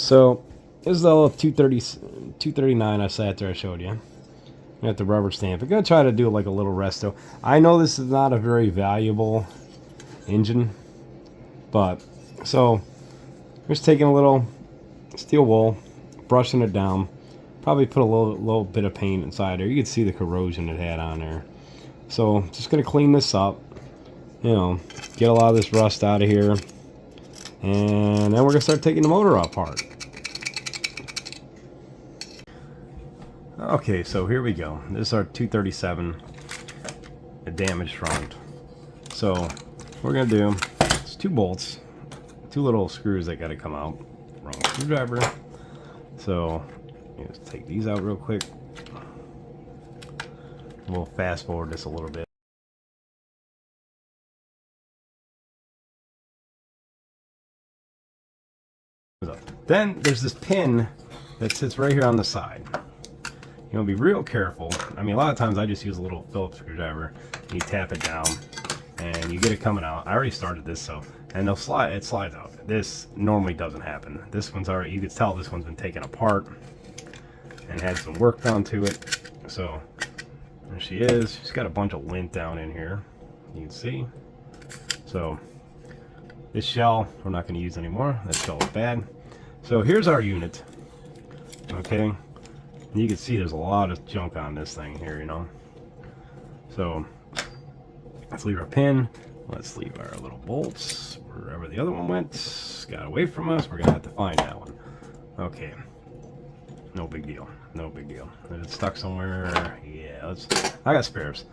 So this is the little 239 I sat there I showed you. You have the rubber stamp. I'm going to try to do like a little resto. I know this is not a very valuable engine, but so just taking a little steel wool, brushing it down. Probably put a little bit of paint inside there. You can see the corrosion it had on there. So just going to clean this up. You know, get a lot of this rust out of here. And then we're going to start taking the motor apart. Okay, so here we go. This is our 237, a damaged front. So what we're going to do, it's 2 bolts, 2 little screws that got to come out. Wrong screwdriver. So let's take these out real quick. We'll fast forward this a little bit. Then there's this pin that sits right here on the side. You know, be real careful. I mean, a lot of times I just use a little Phillips screwdriver. You tap it down, and you get it coming out. I already started this, so and they'll slide. It slides out. This normally doesn't happen. This one's already. You can tell this one's been taken apart and had some work done to it. So there she is. She's got a bunch of lint down in here. You can see. So this shell we're not going to use anymore. That shell is bad. So here's our unit. Okay. You can see there's a lot of junk on this thing here, you know. So let's leave our pin. Let's leave our little bolts wherever the other one went. Got away from us. We're gonna have to find that one. Okay. No big deal. No big deal. If it's stuck somewhere, yeah. I got spares.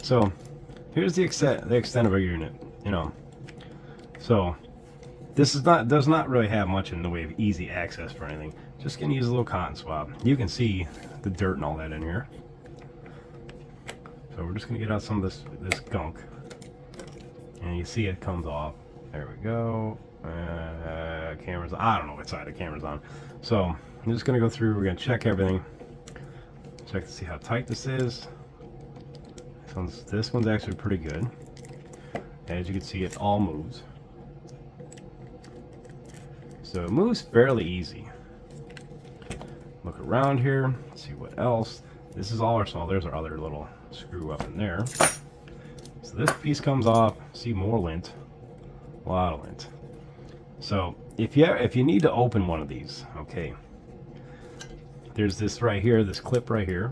So here's the extent of our unit. You know. So this does not really have much in the way of easy access for anything. Just gonna use a little cotton swab. You can see the dirt and all that in here. So we're just gonna get out some of this gunk, and you see it comes off. There we go. Camera's. I don't know what side the camera's on. So I'm just gonna go through. We're gonna check everything. Check to see how tight this is. This one's actually pretty good. As you can see, it all moves. So it moves fairly easy. Look around here, see what else. This is all our small. There's our other little screw up in there. So this piece comes off. See more lint, a lot of lint. So if you need to open one of these, okay, there's this right here, this clip right here.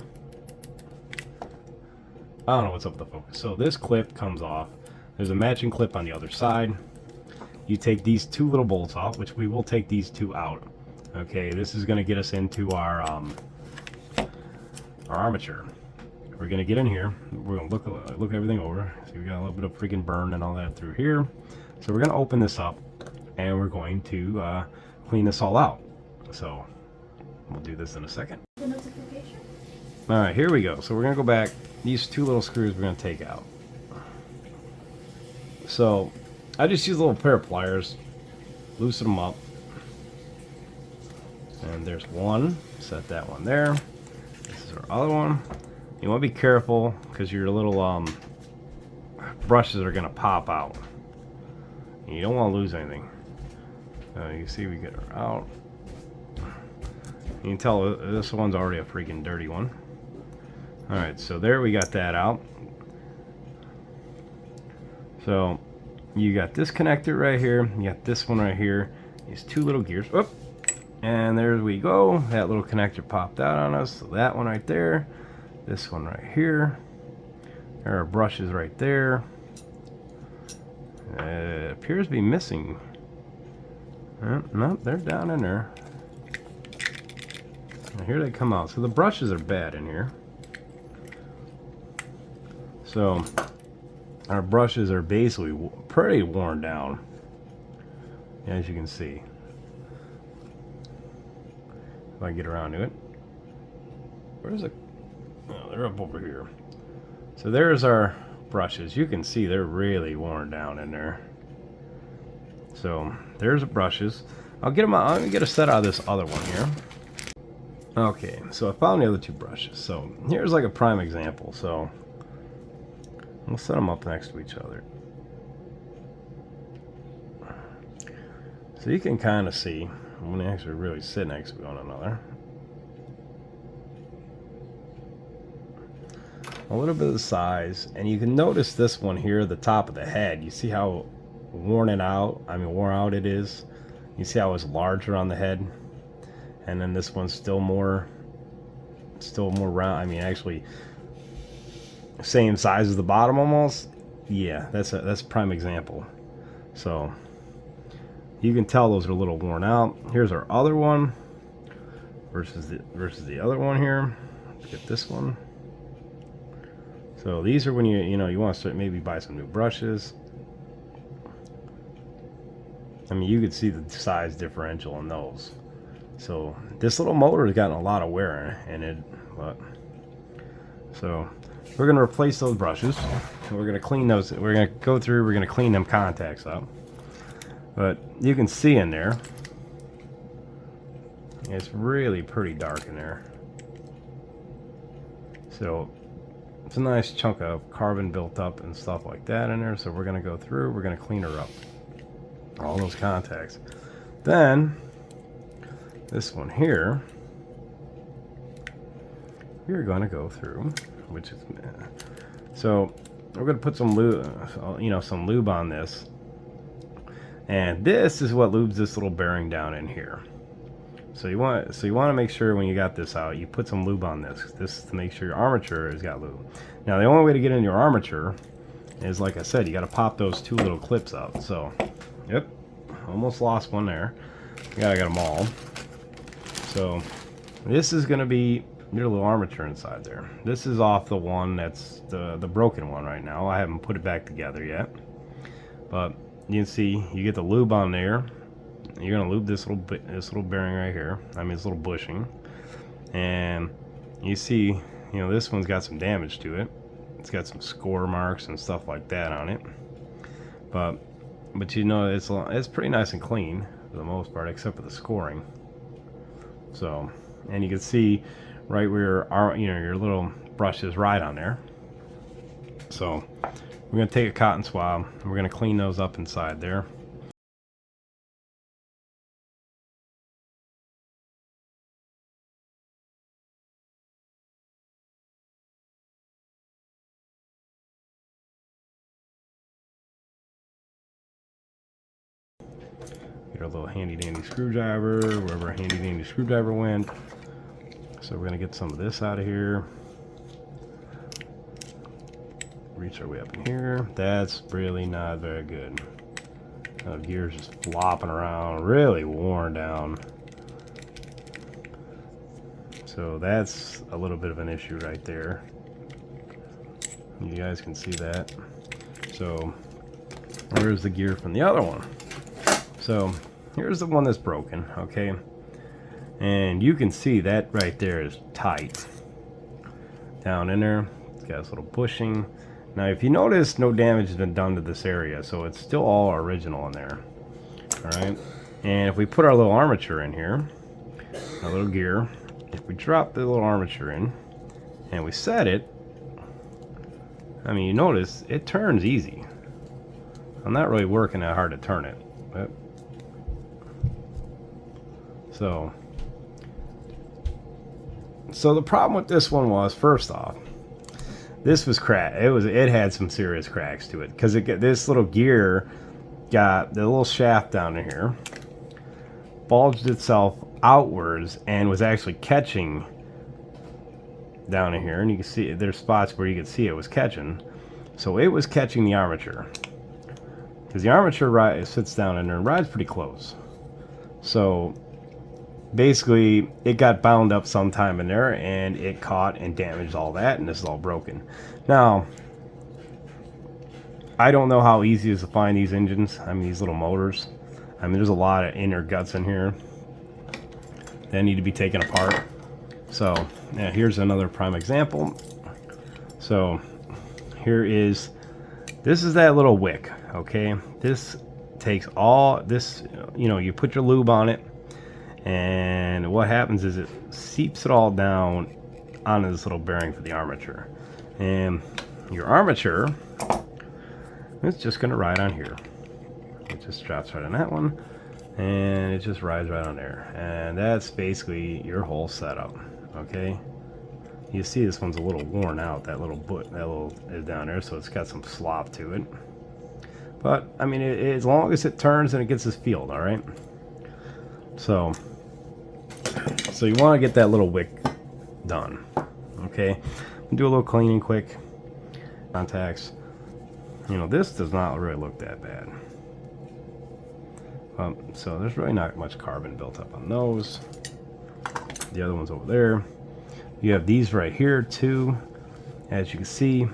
I don't know what's up with the focus. So this clip comes off. There's a matching clip on the other side. You take these 2 little bolts off, which we will take these 2 out. Okay, this is going to get us into our armature. We're going to get in here. We're going to look everything over. See, we got a little bit of freaking burn and all that through here. So we're going to open this up, and we're going to clean this all out. So we'll do this in a second. The notification? All right, here we go. So we're going to go back. These 2 little screws we're going to take out. So I just use a little pair of pliers, loosen them up. And there's one. Set that one there. This is our other one. You want to be careful because your little brushes are going to pop out. And you don't want to lose anything. You see we get her out. You can tell this one's already a freaking dirty one. Alright, so there we got that out. So you got this connector right here. You got this one right here. These 2 little gears. Whoop. And there we go. That little connector popped out on us. So that one right there. This one right here. There are brushes right there. It appears to be missing. Nope, they're down in there. And here they come out. So the brushes are bad in here. So our brushes are basically pretty worn down, as you can see. If I get around to it. Where's it? Oh, they're up over here. So there's our brushes. You can see they're really worn down in there. So there's the brushes. I'll get them out. I'm gonna get a set out of this other one here. Okay, so I found the other 2 brushes. So here's like a prime example. So we'll set them up next to each other. So you can kind of see I'm going to actually really sit next to one another. A little bit of the size, and you can notice this one here, the top of the head. You see how worn out it is. You see how it's larger on the head, and then this one's still more round. I mean, actually, same size as the bottom almost. Yeah, that's a prime example. So you can tell those are a little worn out. Here's our other one versus the other one here. Let's get this one. So these are when you want to start, maybe buy some new brushes. I mean, you could see the size differential in those. So this little motor has gotten a lot of wear in it, but so we're going to replace those brushes. We're going to clean those. We're going to go through. We're going to clean them contacts up. But you can see in there, it's really pretty dark in there. So it's a nice chunk of carbon built up and stuff like that in there. So we're going to go through. We're going to clean her up. All those contacts. Then this one here, we're going to go through, which is, so we're going to put some lube on this, and this is what lubes this little bearing down in here. So you want to make sure when you got this out, you put some lube on this. This is to make sure your armature has got lube. Now the only way to get in your armature is, like I said, you got to pop those two little clips out. So, yep, almost lost one there. I got them all. So this is going to be your little armature inside there. This is off the one that's the broken one right now. I haven't put it back together yet, but you can see you get the lube on there. You're going to lube this little bearing right here. I mean, this little bushing, and you see, this one's got some damage to it. It's got some score marks and stuff like that on it, but it's pretty nice and clean for the most part, except for the scoring. So, and you can see right where your little brush is right on there. So we're going to take a cotton swab and we're going to clean those up inside there. Get our little handy dandy screwdriver, wherever our handy dandy screwdriver went. So we're going to get some of this out of here. Reach our way up in here. That's really not very good. Gear's just flopping around, really worn down. So that's a little bit of an issue right there. You guys can see that. So where's the gear from the other one? So here's the one that's broken, okay? And you can see that right there is tight. Down in there, it's got this little bushing. Now if you notice, no damage has been done to this area, so it's still all original in there. Alright? And if we put our little armature in here, our little gear, if we drop the little armature in, and we set it, I mean, you notice, it turns easy. I'm not really working that hard to turn it, but so the problem with this one was, first off, this was cracked. It had some serious cracks to it, because this little gear got the little shaft down in here, bulged itself outwards, and was actually catching down in here. And you can see there's spots where you can see it was catching. So it was catching the armature, because the armature sits down in there and rides pretty close. So basically it got bound up sometime in there, and it caught and damaged all that, and this is all broken. Now I don't know how easy it is to find these engines. I mean, these little motors. I mean, there's a lot of inner guts in here that need to be taken apart. So yeah, here's another prime example. So this is that little wick, okay? This takes all this, you put your lube on it, and what happens is it seeps it all down onto this little bearing for the armature. And your armature is just going to ride on here. It just drops right on that one. and it just rides right on there. And that's basically your whole setup. Okay, you see this one's a little worn out. That little is down there, so it's got some slop to it. But I mean, as long as it turns and it gets this field, all right. So you want to get that little wick done. Okay, do a little cleaning quick. Contacts. You know, this does not really look that bad. So there's really not much carbon built up on those. The other one's over there. You have these right here too. As you can see,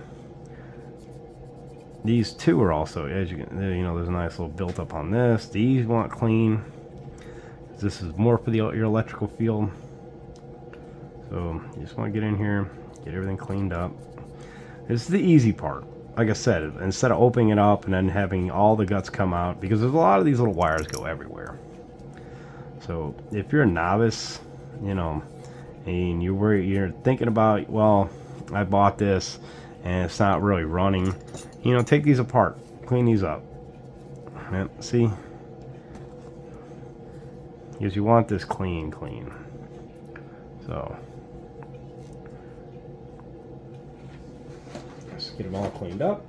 these two are also, as you can, you know, there's a nice little built up on this. These want clean. This is more for your electrical field. So you just want to get in here, get everything cleaned up. This is the easy part. Like I said, instead of opening it up and then having all the guts come out, because there's a lot of these little wires go everywhere. So if you're a novice, you know, and you're thinking about, well, I bought this and it's not really running, you know, take these apart, clean these up. Yeah, see? Because you want this clean. So let's get them all cleaned up,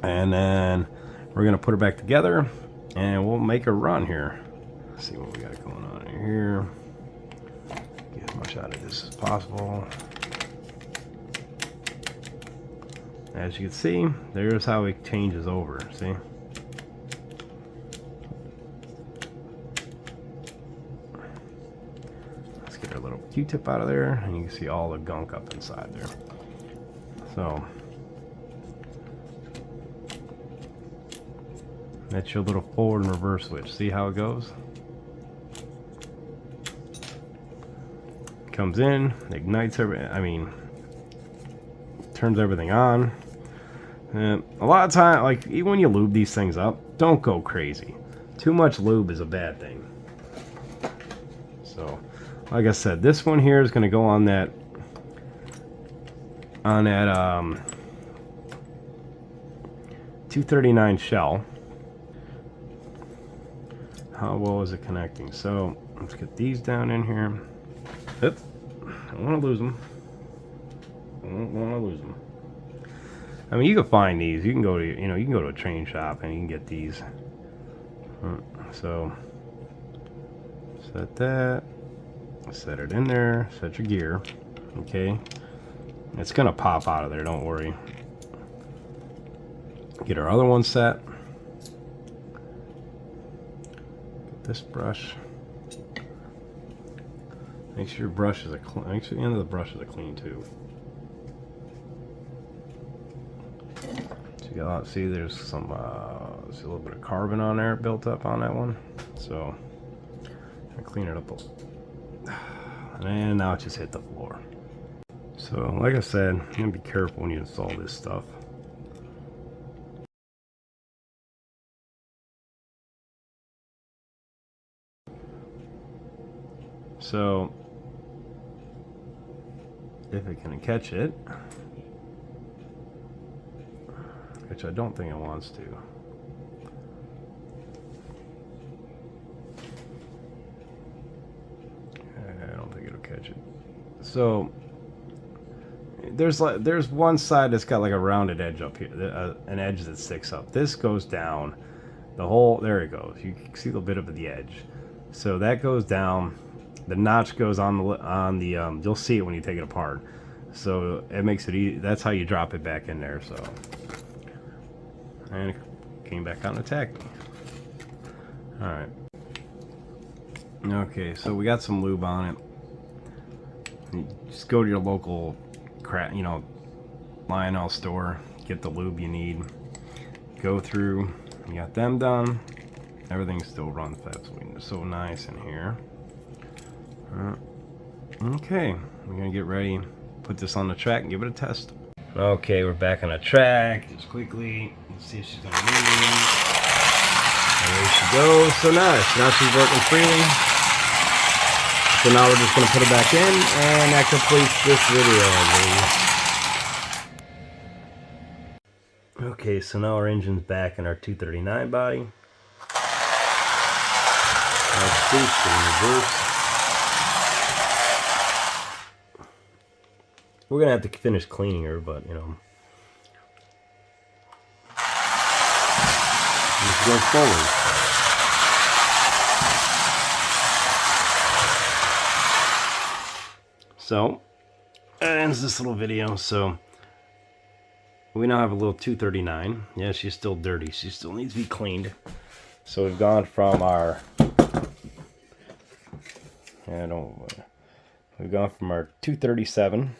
and then we're gonna put it back together and we'll make a run here. Let's see what we got going on here. Get as much out of this as possible. As you can see, there's how it changes over. See? Let's get our little Q-tip out of there, and you can see all the gunk up inside there. So that's your little forward and reverse switch. See how it goes? Comes in, ignites turns everything on. And a lot of time, like even when you lube these things up, don't go crazy. Too much lube is a bad thing. So, like I said, this one here is going to go on that 239 shell. How well is it connecting? So let's get these down in here. Oop, don't want to lose them. Don't want to lose them. I mean, you can find these. You can go to, you can go to a train shop and you can get these. So set that. Set it in there. Set your gear. Okay. It's gonna pop out of there. Don't worry. Get our other one set. Get this brush. Make sure your brushes are clean. Make sure the end of the brushes are clean too. So you got, see, there's some there's a little bit of carbon on there built up on that one. So I clean it up a little. And now it just hit the floor. So like I said, you gotta be careful when you install this stuff. So if it can catch it, which I don't think it wants to. I don't think it'll catch it. So there's one side that's got like a rounded edge up here, an edge that sticks up. This goes down the whole, there it goes. You can see a little bit of the edge. So that goes down. The notch goes on the you'll see it when you take it apart. So it makes it easy. That's how you drop it back in there. So, and it came back out and attacked me. All right. Okay, so we got some lube on it. You just go to your local Lionel store, get the lube you need. Go through. You got them done. Everything still runs so nice in here. Okay, we're gonna get ready, put this on the track and give it a test. Okay, we're back on the track. Just quickly, let's see if she's gonna move. And there she goes. So nice. Now she's working freely. So now we're just gonna put it back in, and that completes this video. Okay, so now our engine's back in our 239 body. boost and reverse. We're gonna have to finish cleaning her, but you know, just go forward. So that ends this little video. So we now have a little 239. Yeah, she's still dirty. She still needs to be cleaned. So we've gone from our we've gone from our 237,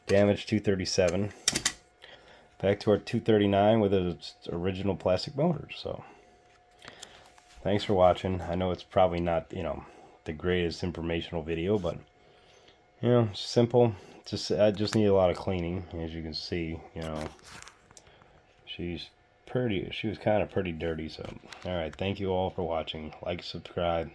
damaged 237, back to our 239 with its original plastic motor. So thanks for watching. I know it's probably not, you know, the greatest informational video, but you know, simple. I just need a lot of cleaning, as you can see. You know, she was kind of pretty dirty. So all right, thank you all for watching. Like, subscribe.